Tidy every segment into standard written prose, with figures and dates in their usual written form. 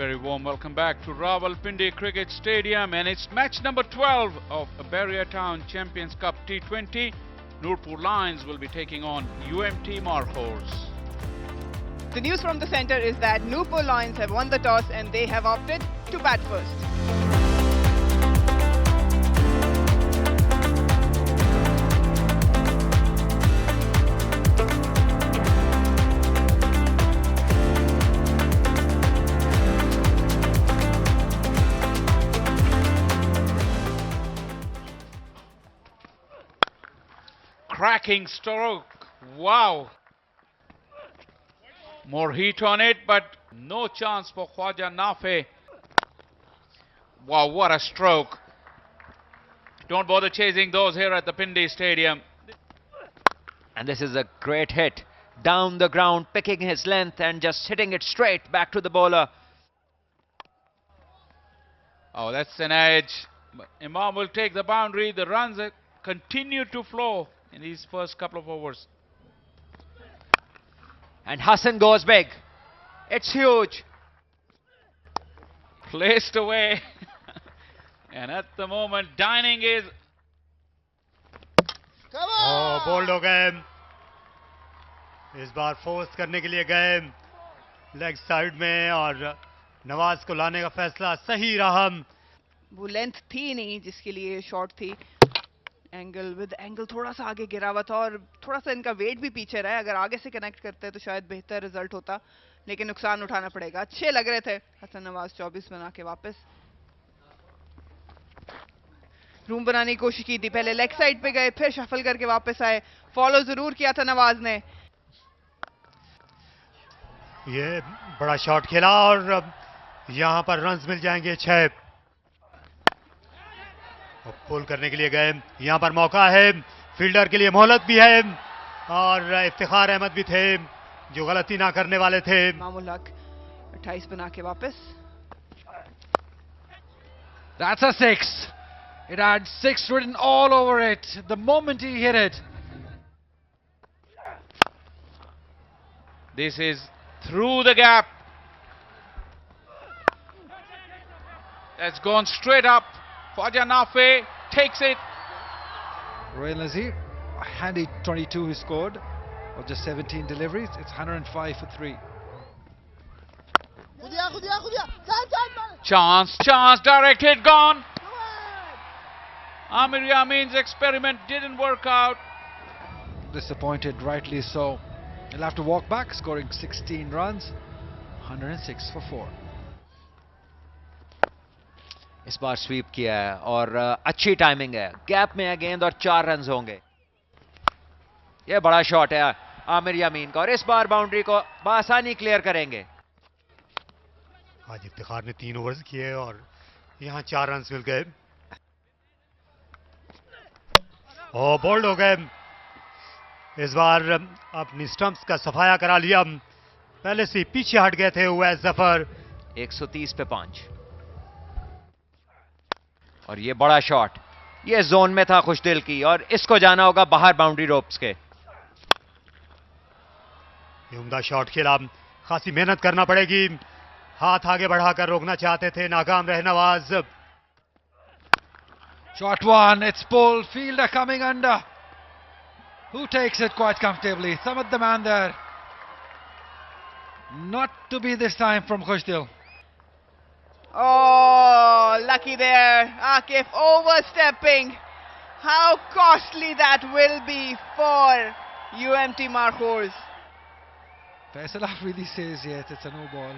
very warm welcome back to Rawalpindi Cricket Stadium, and it's match number 12 of Barrier Town Champions Cup T20. Nurpur Lions will be taking on UMT Markhors. The news from the centre is that Nurpur Lions have won the toss and they have opted to bat first. Cracking stroke, wow. More heat on it, but no chance for Khwaja Nafe. Wow, what a stroke. Don't bother chasing those here at the Pindi Stadium. And this is a great hit. Down the ground, picking his length and just hitting it straight back to the bowler. Oh, that's an edge. Imam will take the boundary. The runs continue to flow in these first couple of overs. And Hassan goes big. It's huge. Placed away. And at the moment, Dining is... bold हो गए. इस बार force करने के लिए गए leg side में और नवाज को लाने का फैसला सही रहा. वो लेंथ थी नहीं जिसके लिए शॉट थी. एंगल थोड़ा सा आगे गिरा हुआ था और थोड़ा सा इनका वेट भी पीछे रहा है. अगर आगे से कनेक्ट करते तो शायद बेहतर रिजल्ट होता, लेकिन नुकसान उठाना पड़ेगा. अच्छे लग रहे थे हसन नवाज 24 बना के वापस. रूम बनाने की कोशिश की थी, पहले लेग साइड पे गए, फिर शफल करके वापस आए. फॉलो जरूर किया था नवाज ने. ये बड़ा शॉट खेला और यहां पर रन्स मिल जाएंगे 6. पुल करने के लिए गए. यहां पर मौका है, फील्डर के लिए मोहलत भी है और इफ्तिखार अहमद भी थे जो गलती ना करने वाले थे. मामूल हक 28 बना के वापस. That's a 6. It had 6 written all over it the moment he hit it. This is through the gap. That's gone straight up. Khwaja Nafe takes it. Royal Nazir, a handy 22 he scored, of just 17 deliveries. It's 105 for 3. Chance, direct hit, gone. Amir Yamin's experiment didn't work out. Disappointed, rightly so. He'll have to walk back, scoring 16 runs, 106 for 4. इस बार SVEEP किया है और अच्छी timing है. Gap में है गेंद और 4 रन्स होंगे. यह बड़ा शॉट है आमिर यामीन का और इस बार बाउंड्री को बआसानी क्लियर करेंगे. आज इफ्तिखार ने 3 ओवर्स किए और यहां 4 रन्स मिल गए. और बोल्ड हो गए. इस बार अपनी स्टंप्स का सफाया करा लिया. पहले से पीछे हट गए थे उवैस जफर. 130 पे 5. और ये बड़ा शॉट, ये जोन में था खुशदिल की और इसको जाना होगा बाहर बाउंड्री रोप्स के. ये उम्दा शॉट खेला. खासी मेहनत करना पड़ेगी. हाथ आगे बढ़ाकर रोकना चाहते थे, नाकाम रहे Nawaz. Shot 1, it's pulled, fielder coming under. Who takes it quite comfortably? Samad the man there. Not to be this time from Khushdil. Oh, lucky there. Akif overstepping. How costly that will be for UMT Markhors. Faisal really says yes, it's a no ball.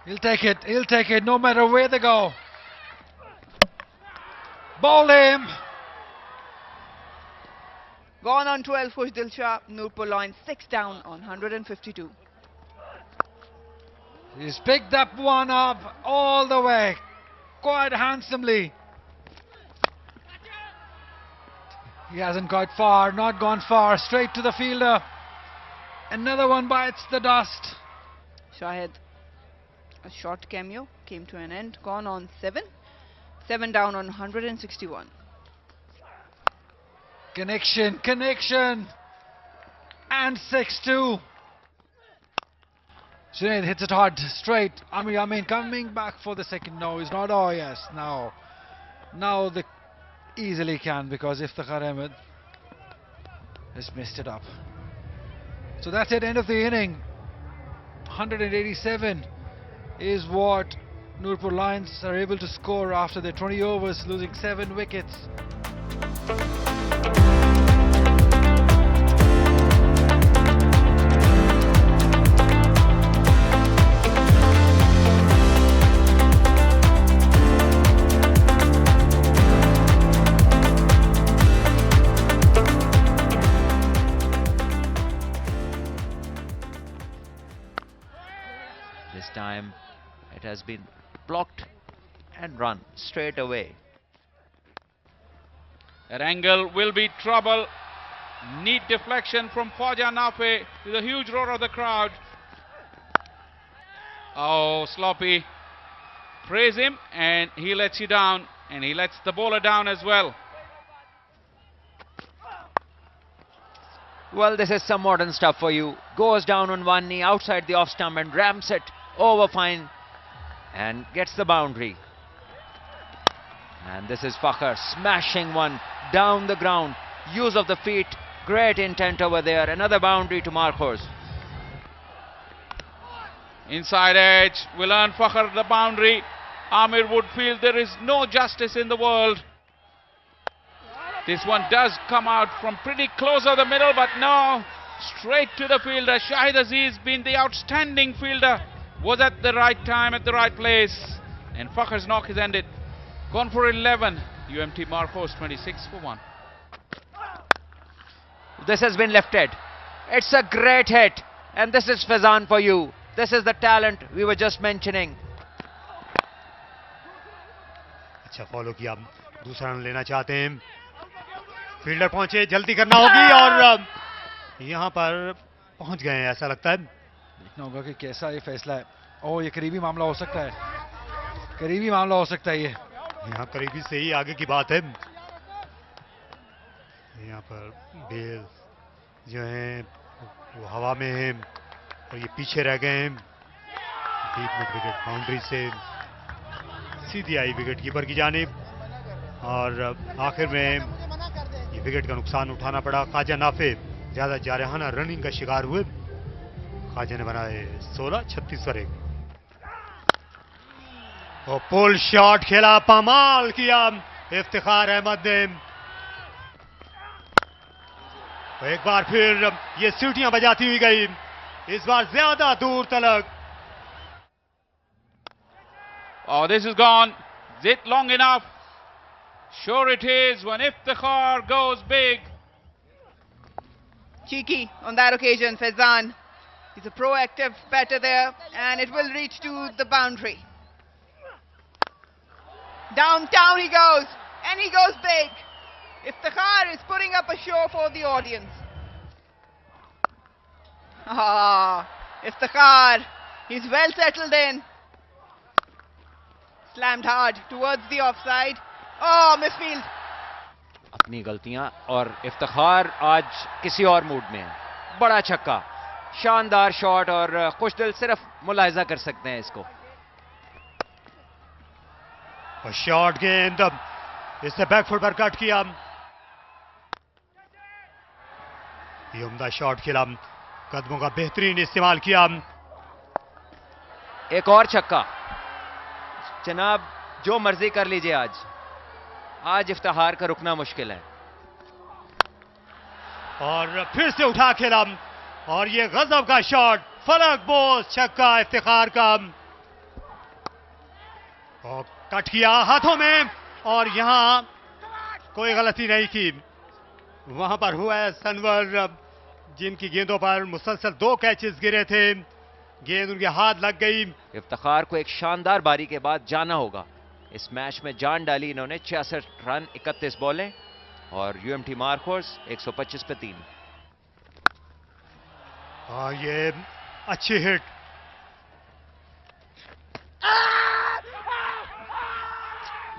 He'll take it no matter where they go. Ball him. Gone on 12 Khushdil Shah. Nurpur Lions 6 down on 152. He's picked that one up all the way, quite handsomely. He hasn't got far, not gone far, straight to the fielder. Another one bites the dust. Shahid, a short cameo came to an end. Gone on 7. 7 down on 161. Connection, and 6-2. Junaid hits it hard, straight. Amir Yamin coming back for the second. No, he's not. Oh, yes, now. Now they easily can, because Iftikhar Ahmed has messed it up. So that's it, end of the inning. 187 is what Nurpur Lions are able to score after their 20 overs, losing 7 wickets. This time it has been blocked and run straight away. That angle will be trouble. Neat deflection from Khwaja Nafe to the huge roar of the crowd. Oh, sloppy. Praise him, and he lets you down, and he lets the bowler down as well. Well, this is some modern stuff for you. Goes down on one knee outside the off stump and ramps it over fine and gets the boundary. And this is Fakhar smashing one down the ground. Use of the feet, great intent over there. Another boundary to Markhors. Inside edge will earn Fakhar the boundary. Amir would feel there is no justice in the world. This one does come out from pretty close of the middle, but no, straight to the fielder. Shahid Aziz, being the outstanding fielder, was at the right time, at the right place. And Fakhar's knock is ended. Gone for 11. UMT Markhors 26 for 1. This has been lifted. It's a great hit. And this is Faizan for you. This is the talent we were just mentioning. अच्छा follow किया, दूसरा run लेना चाहते हैं. Fielder पहुंचे, जल्दी करना होगी और यहां पर पहुंच गए हैं ऐसा लगता है. देखना होगा कि कैसा ये फैसला है. ओह, ये करीबी मामला हो सकता है. करीबी मामला हो सकता है ये. यहाँ करीबी से ही आगे की बात है. यहाँ पर बेल जो हैं वो हवा में हैं और ये पीछे रह गए हैं. डीप मिड विकेट बाउंड्री से सीधी आई विकेट कीपर की जानिब और आखिर में ये विकेट का नुकसान उठाना पड़ा. ख्वाजा नाफे ज्यादा जारहाना रनिंग का शिकार हुए. ख्वाजा ने बनाए 16, 36 पर 1. और पुल शॉट खेला, पामाल किया इफ्तिखार अहमद ने. तो एक बार फिर ये सीटियां बजाती हुई गई, इस बार ज्यादा दूर तलक. Oh, this is gone. Is it long enough? Sure it is when Iftikhar goes big. Cheeky on that occasion, Faizan. He's a proactive batter there, and it will reach to the boundary. Downtown he goes, and he goes big. Iftikhar is putting up a show for the audience. Ah, Iftikhar, he's well settled in. Slammed hard towards the offside. Oh, misfield. अपनी गलतियां और इफ्तिखार आज किसी और mood में है. बड़ा छक्का, शानदार शॉट और खुशदिल सिर्फ मुलाहिजा कर सकते हैं इसको. और शॉट गेंद इसने बैकफुट पर कट किया. ये उम्दा शॉट खेला, कदमों का बेहतरीन इस्तेमाल किया. एक और छक्का. जनाब, जो मर्जी कर लीजिए, आज इफ्तिखार का रुकना मुश्किल है. और फिर से उठा खेला और ये गजब का शॉट, फलक बोस छक्का इफ्तिखार का. और कट किया हाथों में और यहां कोई गलती नहीं की. वहां पर हुआ है सनवर, जिनकी गेंदों पर मुसलसल 2 कैचेस गिरे थे. गेंद उनके हाथ लग गई. इफ्तिखार को एक शानदार बारी के बाद जाना होगा. इस मैच में जान डाली इन्होंने. 66 रन 31 बॉलें और यूएमटी मार्खोर्स 125 पे 3. और ये अच्छी हिट.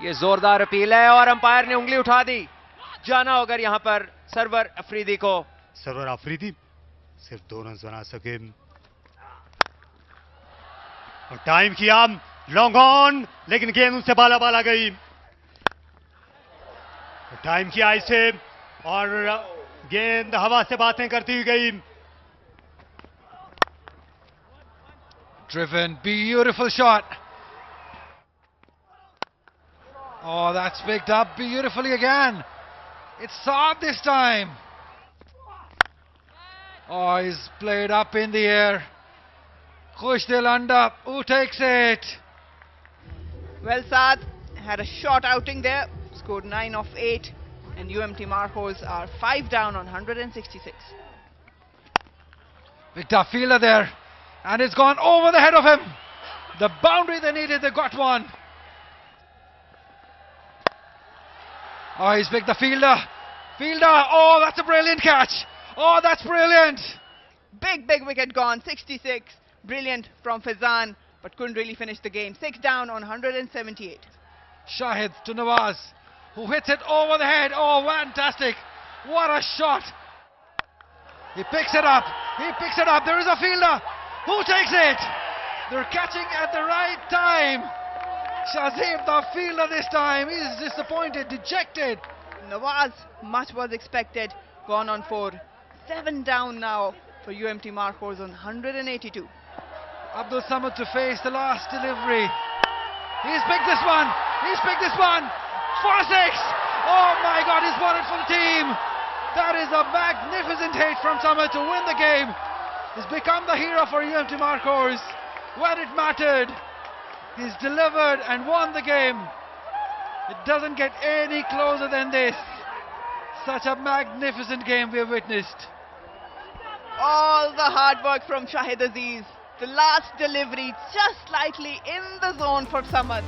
ये जोरदार अपील है और अंपायर ने उंगली उठा दी. जाना होगा यहां पर सरवर अफरीदी को. सरवर अफरीदी सिर्फ 2 रन बना सके. और टाइम किया लॉन्ग ऑन, लेकिन गेंद उनसे बाला बाला गई। टाइम किया इसे और गेंद हवा से बातें करती हुई गई। Driven, beautiful shot. Oh, that's picked up beautifully again. It's Saad this time. Oh, he's played up in the air. Khushdil Anda, who takes it? Well, Saad had a short outing there, scored 9 of 8, and UMT Marhos are 5 down on 166. Big tough fielder there, and it's gone over the head of him. The boundary they needed, they got one. Oh, he's picked the fielder. Oh, that's a brilliant catch. Oh, that's brilliant. Big wicket gone, 66. Brilliant from Fizan, but couldn't really finish the game. 6 down on 178. Shahid to Nawaz, who hits it over the head. Oh, fantastic. What a shot. He picks it up. There is a fielder. Who takes it? They're catching at the right time. Shazib, the fielder this time, is disappointed, dejected. Nawaz, much was expected, gone on 4. 7 down now for UMT Marhos on 182. Abdul Samad to face the last delivery. He's picked this one. For a 6. Oh my God, he's won it for the team. That is a magnificent hit from Samad to win the game. He's become the hero for UMT Marhos. When it mattered, he's delivered and won the game. It doesn't get any closer than this. Such a magnificent game we have witnessed. All the hard work from Shahid Aziz. The last delivery just slightly in the zone for Samad.